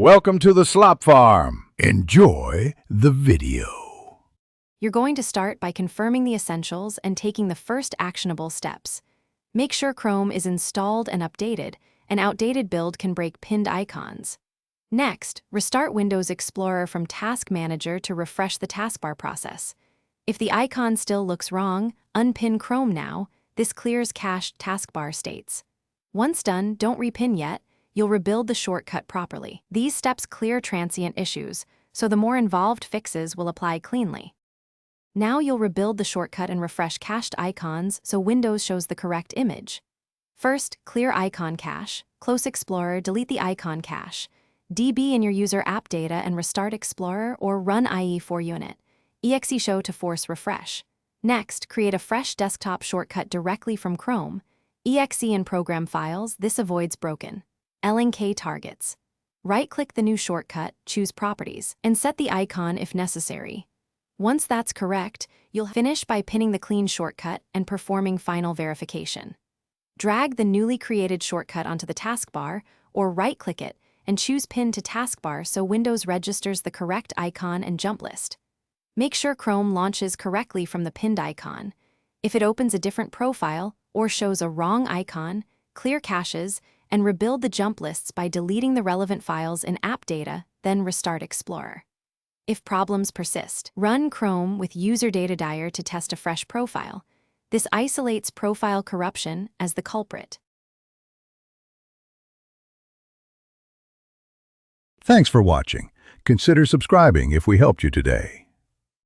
Welcome to the Slop Farm. Enjoy the video. You're going to start by confirming the essentials and taking the first actionable steps. Make sure Chrome is installed and updated. An outdated build can break pinned icons. Next, restart Windows Explorer from Task Manager to refresh the taskbar process. If the icon still looks wrong, unpin Chrome now. This clears cached taskbar states. Once done, don't repin yet. You'll rebuild the shortcut properly. These steps clear transient issues, so the more involved fixes will apply cleanly. Now you'll rebuild the shortcut and refresh cached icons so Windows shows the correct image. First, clear icon cache, close Explorer, delete the icon cache, DB in your user app data and restart Explorer or run IE4unit, exe show to force refresh. Next, create a fresh desktop shortcut directly from Chrome, exe in program files, this avoids broken LNK targets. Right-click the new shortcut, choose Properties, and set the icon if necessary. Once that's correct, you'll finish by pinning the clean shortcut and performing final verification. Drag the newly created shortcut onto the taskbar, or right-click it, and choose Pin to Taskbar so Windows registers the correct icon and jump list. Make sure Chrome launches correctly from the pinned icon. If it opens a different profile or shows a wrong icon, clear caches, and rebuild the jump lists by deleting the relevant files in app data, then restart Explorer. If problems persist, run Chrome with user data dir to test a fresh profile. This isolates profile corruption as the culprit. Thanks for watching. Consider subscribing if we helped you today.